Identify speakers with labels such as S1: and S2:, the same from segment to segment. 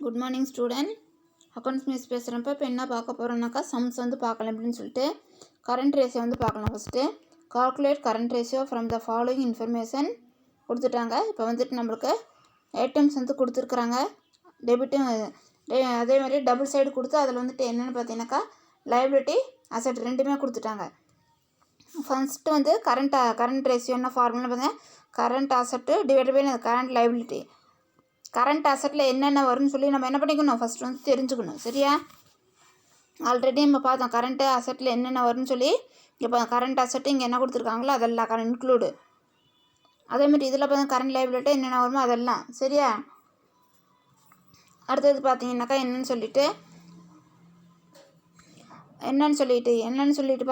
S1: Good morning student. Accounts miss பேசுகிறப்ப இப்போ என்ன பார்க்க போகிறோம்னாக்கா சம்ஸ் வந்து பார்க்கலாம் அப்படின்னு சொல்லிட்டு கரண்ட் ரேஷியோ வந்து பார்க்கலாம். First calculate current ratio from the following information கொடுத்துட்டாங்க. இப்போ வந்துட்டு நம்மளுக்கு ஏடிஎம்ஸ் வந்து கொடுத்துருக்குறாங்க. டெபிட்டும் அதே மாதிரி டபுள் சைடு கொடுத்து அதில் வந்துட்டு என்னென்னு பார்த்தீங்கன்னாக்கா லைபிலிட்டி அசட் ரெண்டுமே கொடுத்துட்டாங்க. ஃபஸ்ட்டு வந்து கரண்ட் ரேஷியோ என்ன ஃபார்முலா பார்த்தீங்கன்னா current asset divide by current liability. Current அசட்டில் என்னென்ன வரும்னு சொல்லி நம்ம என்ன பண்ணிக்கணும், ஃபஸ்ட்டு வந்து தெரிஞ்சுக்கணும். சரியா? ஆல்ரெடி நம்ம பார்த்தோம் கரண்ட்டு அசட்டில் என்னென்ன வரும்னு சொல்லி. இப்போ கரண்ட் அசட்டு இங்கே என்ன கொடுத்துருக்காங்களோ அதெல்லாம் இன்க்ளூடு. அதேமாதிரி இதில் பார்த்தா கரண்ட் லைபிலிட்டி என்னென்ன வருமோ அதெல்லாம். சரியா? அடுத்தது பார்த்தீங்கன்னாக்கா என்னென்னு சொல்லிட்டு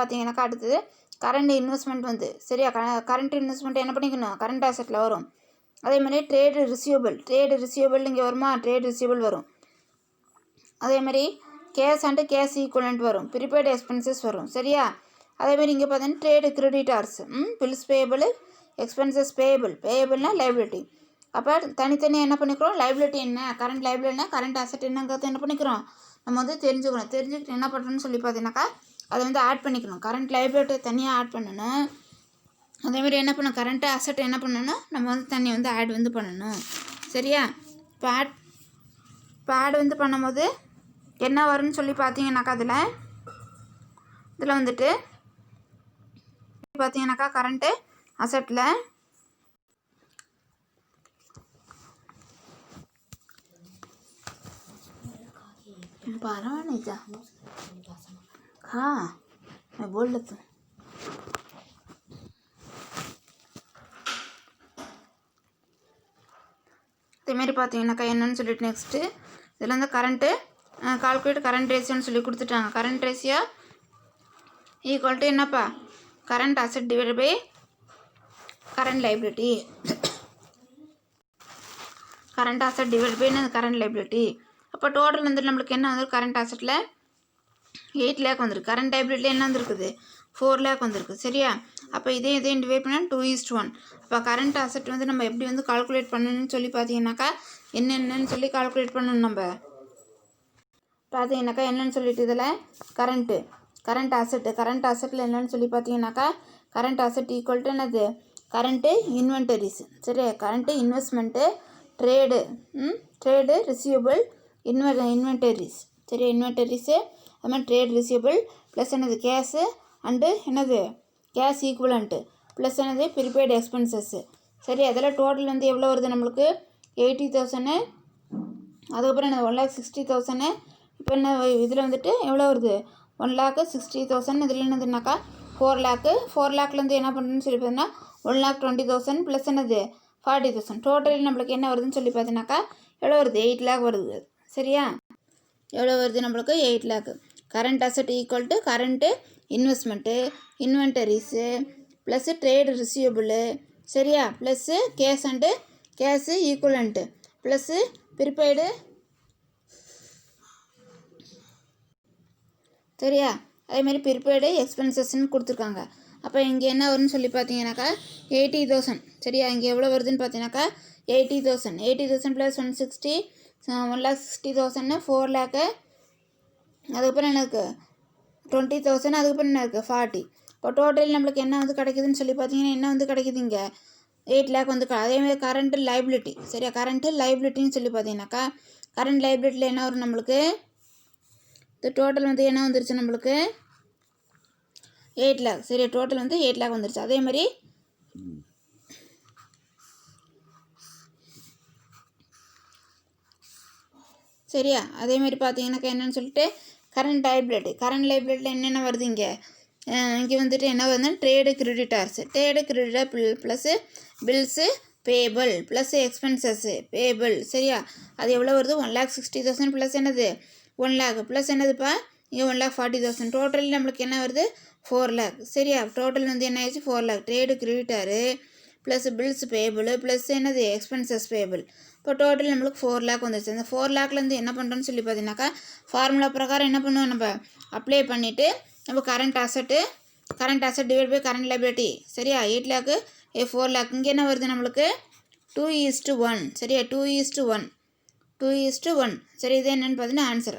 S1: பார்த்தீங்கன்னாக்கா அடுத்தது கரண்ட் இன்வெஸ்ட்மெண்ட் வந்து. சரியா? கரண்ட் இன்வெஸ்ட்மெண்ட் என்ன பண்ணிக்கணும், கரண்ட் அசட்டில் வரும். அதேமாதிரி ட்ரேடு ரிசீவபிள் இங்கே வருமா, ட்ரேட் ரிசீவபிள் வரும். அதேமாதிரி கேஷ் அண்டு கேஷ் ஈக்குவலண்ட் வரும். ப்ரீபெய்டு எக்ஸ்பென்சஸ் வரும். சரியா? அதேமாதிரி இங்கே பார்த்தீங்கன்னா trade creditors, bills payable, expenses பேயபிள்னா லைபிலிட்டி. அப்போ தனித்தனியாக என்ன பண்ணிக்கிறோம், லைபிலிட்டி என்ன, கரண்ட் லைபிலிட்டினா கரண்ட் அசட் என்னங்கிறது என்ன பண்ணிக்கிறோம் நம்ம வந்து தெரிஞ்சுக்கிட்டு என்ன பண்ணுறோன்னு சொல்லி பார்த்தீங்கன்னாக்கா அதை வந்து ஆட் பண்ணிக்கணும். கரண்ட் லைபிலிட்டி தனியாக ஆட் பண்ணணும். அதேமாதிரி என்ன பண்ணணும், கரண்ட்டு அசட் என்ன பண்ணணும் நம்ம வந்து தண்ணி வந்து ஆட் வந்து பண்ணணும். சரியா? இப்போ ஆட் வந்து பண்ணும்போது என்ன வரும்னு சொல்லி பார்த்தீங்கன்னாக்கா இதில் வந்துட்டு பார்த்தீங்கன்னாக்கா கரண்ட்டு அசட்டில் பரவாயில்ல बोल तू இதேமாரி பார்த்தீங்கன்னாக்கா என்னென்னு சொல்லிட்டு நெக்ஸ்ட்டு இதில் வந்து கரண்ட்டு கால்குலேட் கரண்ட் ரேஷியோன்னு சொல்லி கொடுத்துட்டாங்க. கரண்ட் ரேஷியோ ஈக்குவல் டு என்னப்பா, current asset divide by current liability. Current asset divide by current liability. அப்போ டோட்டல் வந்து நம்மளுக்கு என்ன வந்து கரண்ட் அசட்டில் 8 lakh வந்துருக்கு. கரண்ட் லைபிலிட்டியில் என்ன வந்துருக்குது, 4 lakh வந்துருக்கு. சரியா? அப்போ இதையும் டிவைட் பண்ணால் 2:1. அப்போ கரண்ட் அசட் வந்து நம்ம எப்படி வந்து கால்குலேட் பண்ணணும்னு சொல்லி பார்த்தீங்கன்னாக்கா என்னென்னு சொல்லி கால்குலேட் பண்ணணும். நம்ம பார்த்தீங்கன்னாக்கா என்னென்னு சொல்லிட்டு இதில் கரண்ட் அசட்டில் என்னென்னு சொல்லி பார்த்தீங்கன்னாக்கா கரண்ட் அசட் ஈக்குவல் டு என்னது, கரண்ட்டு இன்வென்டரிஸ். சரியா? Current investment, trade receivable, inventories. சரி, இன்வென்டரிஸு அது மாதிரி ட்ரேட் ரிசீவபிள் ப்ளஸ் என்னது கேஷு அண்டு என்னது கேஷ் ஈக்குவலண்ட்டு ப்ளஸ் என்னது ப்ரீபெய்டு எக்ஸ்பென்சஸ்ஸு. சரி, அதில் டோட்டல் வந்து எவ்வளோ வருது நம்மளுக்கு 80,000. அதுக்கப்புறம் என்னது 1,60,000. இப்போ என்ன இதில் வந்துட்டு எவ்வளோ வருது 1,60,000. இதில் என்னதுனாக்கா 4 lakh. 4 lakhலேருந்து என்ன பண்ணுறதுன்னு சொல்லி பார்த்தீங்கன்னா 1,20,000 ப்ளஸ் என்னது 40,000. டோட்டல் நம்மளுக்கு என்ன வருதுன்னு சொல்லி பார்த்தீங்கன்னாக்கா எவ்வளோ வருது 8 lakh வருது. சரியா? எவ்வளோ வருது நம்மளுக்கு 8 lakh. Current asset equal to current investment, inventories plus trade receivable. சரியா? Plus cash and cash equivalent plus prepaid. சரியா? அதேமாதிரி ப்ரீபெய்டு எக்ஸ்பென்சஸ்ன்னு கொடுத்துருக்காங்க. அப்போ இங்கே என்ன வரும்னு சொல்லி பார்த்தீங்கன்னாக்கா 80,000. சரியா? இங்கே எவ்வளோ வருதுன்னு பார்த்தீங்கன்னாக்கா 80,000. 80,000 ப்ளஸ் 160, 1,60,000, 4 lakh. அதுக்கப்புறம் என்ன இருக்குது 20,000. அதுக்கப்புறம் என்ன இருக்குது 40. இப்போ டோட்டல் நம்மளுக்கு என்ன வந்து கிடைக்குதுன்னு சொல்லி பார்த்தீங்கன்னா என்ன வந்து கிடைக்குது இங்கே 8 lakh வந்து. அதேமாதிரி கரண்ட்டு லைபிலிட்டி. சரியா? கரண்ட்டு லைபிலிட்டின்னு சொல்லி பார்த்தீங்கன்னாக்கா கரண்ட் லைபிலிட்டியில் என்ன வரும் நம்மளுக்கு, இந்த டோட்டல் வந்து என்ன வந்துருச்சு நம்மளுக்கு 8 lakh. சரி, டோட்டல் வந்து 8 lakh வந்துருச்சு. அதே மாதிரி சரியா? அதேமாதிரி பார்த்தீங்கன்னாக்கா என்னென்னு சொல்லிட்டு கரண்ட் லைபிலிட்டியில் என்னென்ன வருது இங்கே வந்துட்டு என்ன வருதுன்னா trade creditor plus bills payable plus expenses payable. சரியா? அது எவ்வளோ வருது 1,60,000 ப்ளஸ் என்னது 1 lakh ப்ளஸ் என்னதுப்பா இங்கே 1,40,000. டோட்டல் நம்மளுக்கு என்ன வருது 4 lakh. சரியா? டோட்டல் வந்து என்ன ஆயிடுச்சு 4 lakh. Trade creditor plus bills payable plus என்னது எக்ஸ்பென்சஸ் பேபிள். இப்போ டோட்டல் நம்மளுக்கு 4 lakh வந்துருச்சு. அந்த 4 lakhலேருந்து என்ன பண்ணுறோன்னு சொல்லி பார்த்தீங்கன்னாக்கா ஃபார்முலா பிரகாரம் என்ன பண்ணுவோம் நம்ம அப்ளை பண்ணிவிட்டு நம்ம current asset divide by current liability. சரியா? 8 lakh 4 lakh. இங்கே என்ன வருது நம்மளுக்கு 2:1. சரியா? 2:1. 2:1. சரி, இது என்னென்னு பார்த்தீங்கன்னா ஆன்சர்.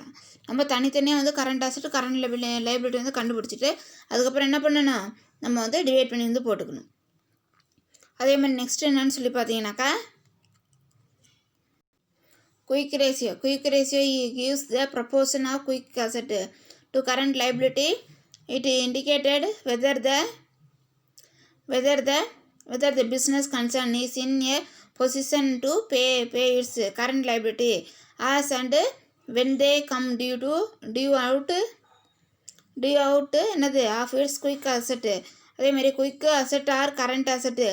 S1: நம்ம தனித்தனியாக வந்து கரண்ட் அசட் கரண்ட் லைபிலிட்டி வந்து கண்டுபிடிச்சிட்டு அதுக்கப்புறம் என்ன பண்ணணும், நம்ம வந்து டிவைட் பண்ணி வந்து போட்டுக்கணும். அதே மாதிரி நெக்ஸ்ட் என்னன்னு சொல்லி பார்த்தீங்கன்னாக்கா quick ratio. Quick ratio gives the proportion of quick asset to current liability. It indicated whether the business concern is in a position to pay its current liability as and when they come due out என்னது of its quick asset. அதே மாதிரி quick asset R current asset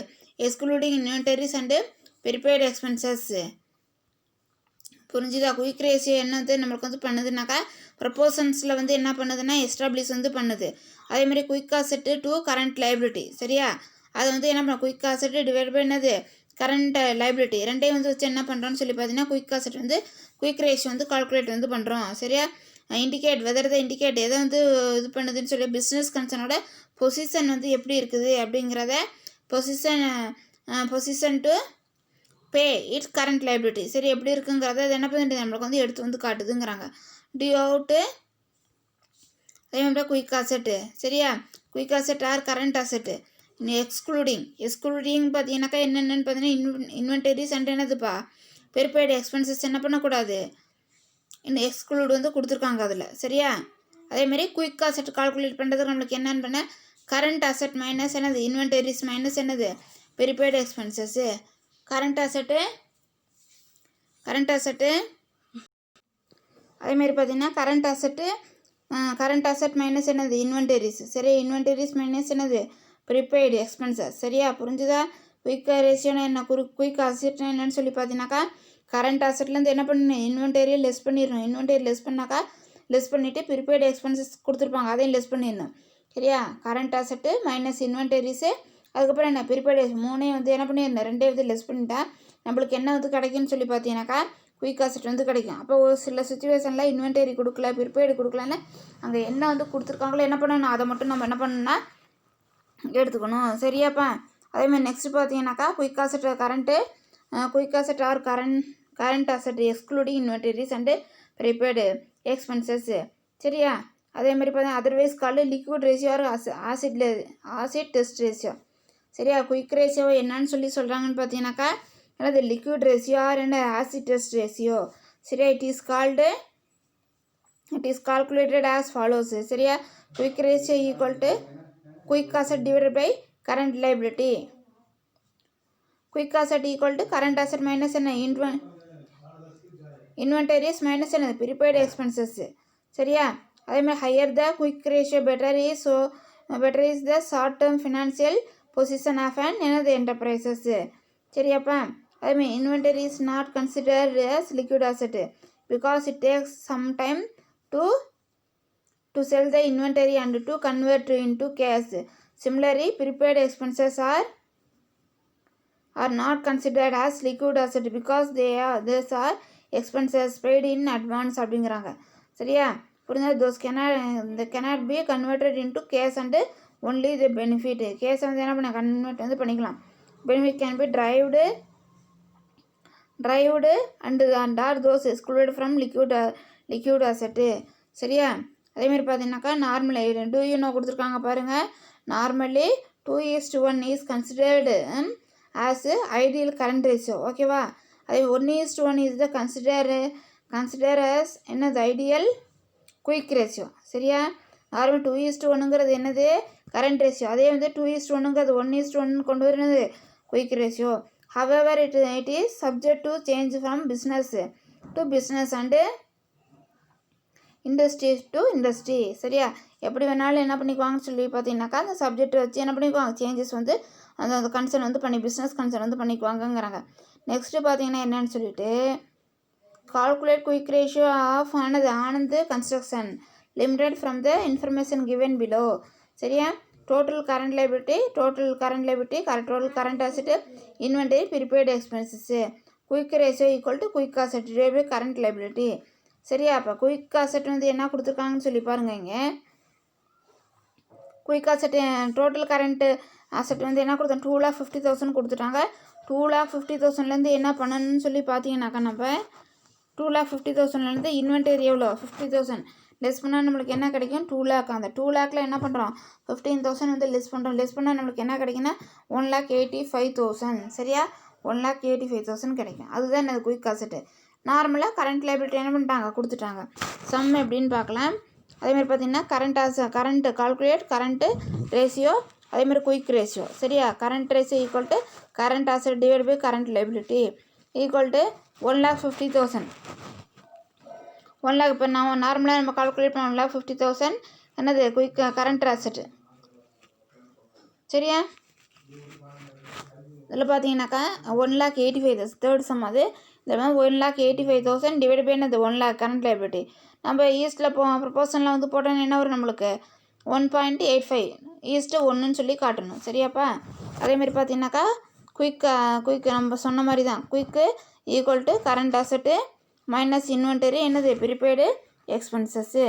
S1: excluding inventories and prepaid expenses. புரிஞ்சுதா? Quick ratio என்னது நம்மளுக்கு வந்து பண்ணுதுனாக்கா ப்ரப்போர்ஷன்ஸில் வந்து என்ன பண்ணுதுன்னா எஸ்டாப்ளிஷ் வந்து பண்ணுது. அதேமாதிரி குயிக் அசட்டு டு கரண்ட் லைபிலிட்டி. சரியா? அதை வந்து என்ன பண்ண குயிக் அசட்டு டிவைட் பை என்னது கரண்ட் லைபிலிட்டி ரெண்டையும் வந்து வச்சு என்ன பண்ணுறோன்னு சொல்லி பார்த்தீங்கன்னா குயிக் அசட் வந்து குயிக் ரேஷியோ வந்து கால்குலேட் வந்து பண்ணுறோம். சரியா? இண்டிகேட் வெதர் இண்டிகேட் எதை வந்து இது பண்ணுதுன்னு சொல்லி பிஸ்னஸ் கன்சர்னோட பொசிஷன் வந்து எப்படி இருக்குது அப்படிங்கிறத position to pay it's current liability. சரி, எப்படி இருக்குங்கிறத அது என்ன பண்ணுறது நம்மளுக்கு வந்து எடுத்து வந்து காட்டுதுங்கிறாங்க. டியூ அவுட்டு அதே மாதிரி குயிக் அசட்டு. சரியா? குயிக் அசட் ஆர் கரண்ட் அசட்டு எக்ஸ்க்ளூடிங் பார்த்தீங்கன்னாக்கா என்னென்னு பார்த்தீங்கன்னா இன்வென்டரிஸ் அண்ட் என்னதுப்பா ப்ரிபெய்டு எக்ஸ்பென்சஸ் என்ன பண்ணக்கூடாது, இன்னும் எக்ஸ்க்ளூட் வந்து கொடுத்துருக்காங்க அதில். சரியா? அதேமாதிரி குயிக் அசட் கால்குலேட் பண்ணுறதுக்கு நம்மளுக்கு என்னென்னு பண்ண கரண்ட் அசட் மைனஸ் என்னது இன்வென்டரிஸ் மைனஸ் என்னது ப்ரிபெய்டு எக்ஸ்பென்சஸ்ஸு. கரண்ட் அசட்டு அதேமாதிரி பார்த்தீங்கன்னா கரண்ட் அசட் மைனஸ் என்னது இன்வென்டரிஸ். சரி, இன்வென்டரிஸ் மைனஸ் என்னது ப்ரிபெய்டு எக்ஸ்பென்சஸ். சரியா? புரிஞ்சுதா? குயிக் ரேஷியோனா என்ன, குயிக் அசட்னா என்னன்னு சொல்லி பார்த்தீங்கன்னாக்கா கரண்ட் அசட்லேருந்து என்ன பண்ணணும் இன்வென்டரியை லெஸ் பண்ணிடணும். இன்வென்டரி லெஸ் பண்ணாக்கா லெஸ் பண்ணிவிட்டு ப்ரிபெய்டு எக்ஸ்பென்சஸ் கொடுத்துருப்பாங்க அதையும் லெஸ் பண்ணிடணும். சரியா? கரண்ட் அசட்டு மைனஸ் இன்வென்டரிஸு அதுக்கப்புறம் என்ன ப்ரிபெய்டு மூணையும் வந்து என்ன பண்ணிடணும் ரெண்டே வந்து லெஸ் பண்ணிட்டா நம்மளுக்கு என்ன வந்து கிடைக்குன்னு சொல்லி பார்த்தீங்கன்னாக்கா குயிக் அசட் வந்து கிடைக்கும். அப்போ ஒரு சில சுச்சுவேஷனில் இன்வென்டரி கொடுக்கல ப்ரிபெய்டு கொடுக்கலன்னு அங்கே என்ன வந்து கொடுத்துருக்காங்களோ என்ன பண்ணணும் அதை மட்டும் நம்ம என்ன பண்ணணும்னா எடுத்துக்கணும். சரியாப்பா? அதேமாதிரி நெக்ஸ்ட் பார்த்தீங்கன்னாக்கா quick asset R current asset excluding inventories and prepaid expenses. சரியா? அதேமாதிரி பார்த்தீங்கன்னா otherwise called liquid ratio or acid test ratio. சரியா? குயிக் ரேஷியோ என்னன்னு சொல்லி சொல்கிறாங்கன்னு பார்த்தீங்கன்னாக்கா என்னது லிக்விட் ரேஷியோ ஆர் என்ன ஆசிட் டெஸ்ட் ரேஷியோ. சரியா? It is calculated as follows. சரியா? Quick ratio equal to quick asset divided by current liability. Quick asset equal to current asset minus என்ன இன்வென்டரிஸ் மைனஸ் என்ன ப்ரிபெய்டு எக்ஸ்பென்சஸ். சரியா? அதேமாதிரி higher the quick ratio better is the short term financial position of and என்னது enterprises. சரியாப்பா? அதேமாதிரி inventory is not considered as liquid asset because it takes some time to sell the inventory and to convert into cash. Similarly, prepaid expenses are not considered as liquid asset because these are expenses paid in advance அப்படிங்கிறாங்க. சரியா? புரிஞ்சா? those cannot be converted into cash and only the benefit. Case வந்து என்ன பண்ண convert வந்து பண்ணிக்கலாம். benefit can be derived and are those excluded from liquid asset. சரியா? அதேமாதிரி பார்த்தீங்கன்னாக்கா நார்மலி டூ யூனோ கொடுத்துருக்காங்க பாருங்கள். Normally 2:1 is considered as ideal current ratio. ஓகேவா? அதே 1:1 இஸ் த கன்சிடர் ஆஸ் என்னது ஐடியல் குயிக் ரேஷியோ. சரியா? நார்மல் 2:1ங்கிறது என்னது கரண்ட் ரேஷியோ. அதே வந்து 2:1ங்கிறது 1:1 கொண்டு வருது quick ratio. However, it is subject to change from business to business and industry to industry. சரியா? எப்படி வேணாலும் என்ன பண்ணிக்குவாங்கன்னு சொல்லி பார்த்தீங்கன்னாக்கா அந்த சப்ஜெக்ட் வச்சு என்ன பண்ணிக்குவாங்க சேஞ்சஸ் வந்து அந்த கன்சர்ன் வந்து பிஸ்னஸ் கன்சர்ன் வந்து பண்ணிக்குவாங்கங்கிறாங்க. நெக்ஸ்ட்டு பார்த்தீங்கன்னா என்னன்னு சொல்லிட்டு calculate quick ratio of Anand construction limited from the information given below. சரியா? total current liability, total current asset, inventory, prepaid expenses. Quick ratio equal to quick asset divided by current liability. சரியா? அப்போ quick asset வந்து என்ன கொடுத்துருக்காங்கன்னு சொல்லி பாருங்க. இங்கே quick asset total current asset வந்து என்ன கொடுத்தாங்க 2,50,000 கொடுத்துட்டாங்க. 2,50,000லேருந்து என்ன பண்ணணும்னு சொல்லி பார்த்தீங்கன்னாக்கா நம்ம 2,50,000லேருந்து இன்வென்டரி எவ்வளோ 50,000 லெஸ் பண்ணால் நம்மளுக்கு என்ன கிடைக்கும் 2 lakh. அந்த 2 lakhல என்ன பண்ணுறோம் 15,000 வந்து லெஸ் பண்ணுறோம். லெஸ் பண்ணால் நம்மளுக்கு என்ன கிடைக்குன்னா 1,85,000. சரியா 1,85,000 கிடைக்கும். அதுதான் என்னது குயிக் அசெட்டு. நார்மலாக கரண்ட் லைபிலிட்டி என்ன பண்ணிட்டாங்க கொடுத்துட்டாங்க. சம் எப்படின்னு பார்க்கலாம். அதேமாதிரி பார்த்தீங்கன்னா கரண்ட் கால்குலேட் கரண்ட்டு ரேஷியோ அதேமாதிரி குயிக் ரேஷியோ. சரியா current ratio equal to current asset divide by current liability equal to 1,50,000. 1 lakh இப்போ நார்மலாக நம்ம கால்குலேட் பண்ண 1,50,000 என்னது குயிக் கரண்ட் அசெட்டு. சரியா இதில் பார்த்தீங்கன்னாக்கா 1,85,000 தேர்ட் சம். அது இந்த மாதிரி 1,85,000 டிவைட் பை என்னது 1 lakh கரண்ட் லைபிலிட்டி. நம்ம ஈஸ்ட்டில் ப்ரொபோஷனில் வந்து போட்டோன்னு என்ன வரும் நம்மளுக்கு 1.85:1 சொல்லி காட்டணும். சரியாப்பா அதேமாதிரி பார்த்தீங்கன்னாக்கா குயிக் நம்ம சொன்ன மாதிரி தான் quick equal to current asset minus inventory என்னது prepaid expenses.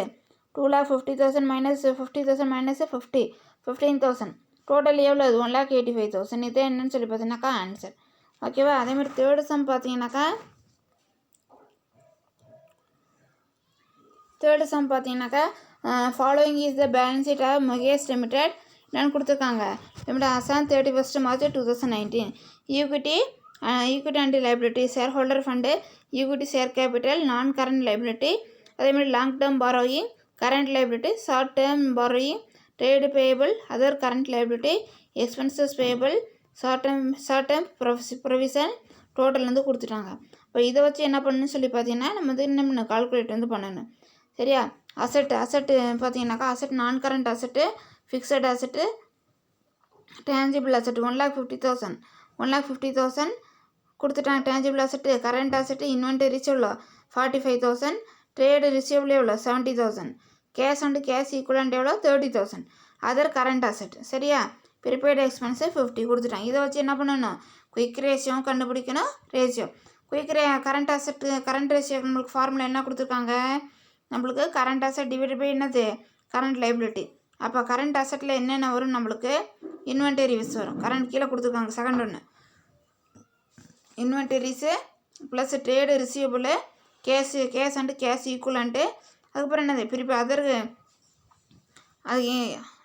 S1: 2,50,000 minus 50,000 minus 15,000 total எவ்வளோ 1,85,000. இதே என்னன்னு சொல்லி பார்த்தீங்கன்னாக்கா ஆன்சர். ஓகேவா அதேமாதிரி தேர்டு சம் பார்த்தீங்கன்னாக்கா following is the balance sheet of Mahesh limited. என்னென்னு கொடுத்துருக்காங்க limit as on 31st March 2019. Equity and liability share holder fund equity share capital non current liability அதேமாதிரி long term borrowing current liability short term borrowing trade payable other current liability expenses payable short term provision total வந்து கொடுத்துட்டாங்க. இப்போ இதை வச்சு என்ன பண்ணணும்னு சொல்லி பார்த்தீங்கன்னா நம்ம வந்து இன்னும் கால்குலேட் வந்து பண்ணணும். சரியா அசெட்டு பார்த்தீங்கன்னாக்கா அசெட் நான் current asset fixed asset tangible asset 1,50,000 கொடுத்துட்டாங்க. Tangible asset current asset inventories எவ்வளோ 45,000 ட்ரேடு ரிசீவபிள் எவ்வளோ 70,000 கேஷ் அண்டு கேஷ் ஈக்குவலண்ட் எவ்வளோ 30,000 அதர் கரண்ட் அசெட். சரியா ப்ரிபெய்டு எக்ஸ்பென்ஸு 50 கொடுத்துட்டாங்க. இதை வச்சு என்ன பண்ணணும் குயிக் ரேஷியோ கண்டுபிடிக்கணும். Ratio quick current asset current ratio நம்மளுக்கு ஃபார்முலா என்ன கொடுத்துருக்காங்க நம்மளுக்கு கரண்ட் அசெட் டிவைட் பை என்னது கரண்ட் லைபிலிட்டி. அப்போ கரண்ட் அசெட்டில் என்னென்ன வரும் நம்மளுக்கு இன்வென்டரிஸ் வரும். கரண்ட் கீழே கொடுத்துருக்காங்க செகண்ட் ஒன்று inventories plus trade receivable cash and cash equivalent அதுக்கப்புறம் என்னது ப்ரிபே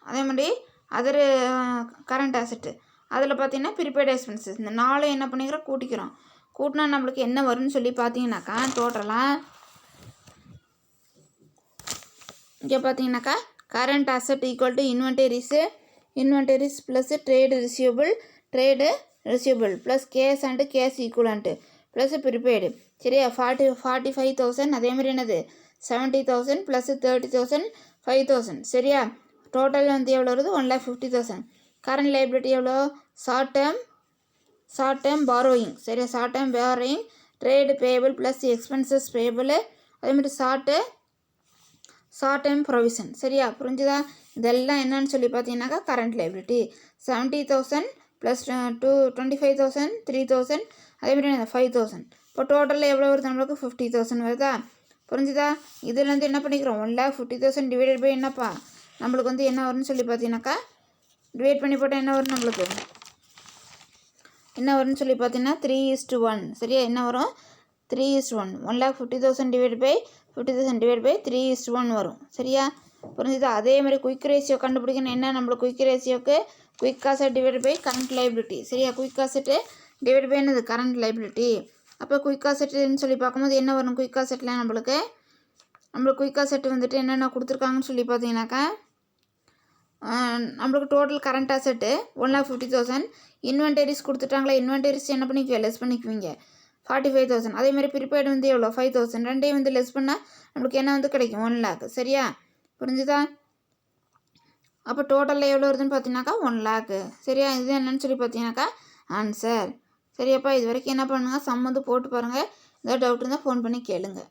S1: அதே மாதிரி அதர் கரண்ட் அசெட்டு அதில் பார்த்தீங்கன்னா ப்ரிபெய்டு எக்ஸ்பென்சஸ். இந்த 4 என்ன பண்ணிக்கிறோம் கூட்டிக்கிறோம். கூட்டினா நம்மளுக்கு என்ன வரும்னு சொல்லி பார்த்தீங்கன்னாக்கா டோட்டலாக இங்கே பார்த்தீங்கன்னாக்கா current asset equal to inventories plus trade receivable plus cash and cash equivalent plus prepaid. சரியா 45,000 அதேமாதிரி என்னது 70,000 ப்ளஸ் 30,000 5,000. சரியா டோட்டல் வந்து எவ்வளோ வருது 1,50,000. கரண்ட் லைபிலிட்டி எவ்வளோ ஷார்ட் டேர்ம் பாரோயிங். சரியா short term borrowing trade payable plus expenses payable அதேமாதிரி ஷார்ட் டேர்ம் ப்ரொவிஷன். சரியா புரிஞ்சுதா இதெல்லாம் என்னன்னு சொல்லி பார்த்தீங்கன்னாக்கா கரண்ட் லைபிலிட்டி 70,000 ப்ளஸ் 25,000 3,000 அதேமாதிரி 5,000. இப்போ டோட்டலில் எவ்வளோ வருது நம்மளுக்கு 50,000 வருதா புரிஞ்சுதா. இதுலேருந்து என்ன பண்ணிக்கிறோம் 1,50,000 டிவைடட் பை என்னப்பா நம்மளுக்கு வந்து என்ன வரும்னு சொல்லி பார்த்தீங்கன்னாக்கா டிவைட் பண்ணி போட்டால் என்ன வரும் நம்மளுக்கு என்ன வரும்னு சொல்லி பார்த்தீங்கன்னா 3:1. சரியா என்ன வரும் 3:1 1,50,000 டிவைட் பை 3:1 வரும். சரியா புரிஞ்சுதா. அதே மாதிரி குயிக் ரேஷியோ கண்டுபிடிக்கணும். என்ன நம்மளுக்கு குயிக் ரேஷியோக்கு quick asset divide by current liability. சரியா குயிக் அசெட்டு டிவைட் பை என்னது கரண்ட் லைபிலிட்டி. அப்போ குயிக் அசெட்டுன்னு சொல்லி பார்க்கும்போது என்ன வரும் குயிக் அசெட்டில் நம்மளுக்கு குயிக் அசெட் வந்துட்டு என்னென்ன கொடுத்துருக்காங்கன்னு சொல்லி பார்த்தீங்கன்னாக்கா நம்மளுக்கு டோட்டல் கரண்ட் அசெட்டு 1,50,000 இன்வென்டரிஸ் கொடுத்துட்டாங்களா இன்வென்டரிஸ் என்ன பண்ணிக்குவீங்க லெஸ் பண்ணிக்குவீங்க 45,000 அதேமாதிரி ப்ரிபெய்டு வந்து எவ்வளோ 5,000 ரெண்டையும் வந்து லெஸ் பண்ணால் நம்மளுக்கு என்ன வந்து கிடைக்கும் 1 lakh. சரியா புரிஞ்சுதா. அப்போ டோட்டலில் எவ்வளோ வருதுன்னு பார்த்தீங்கன்னாக்கா 1 lakh. சரியா இது என்னன்னு சொல்லி பார்த்தீங்கன்னாக்கா ஆன்சர். சரியாப்பா இது வரைக்கும் என்ன பண்ணுங்கள் சம் வந்து போட்டு பாருங்கள். ஏதாவது டவுட் இருந்தால் ஃபோன் பண்ணி கேளுங்கள்.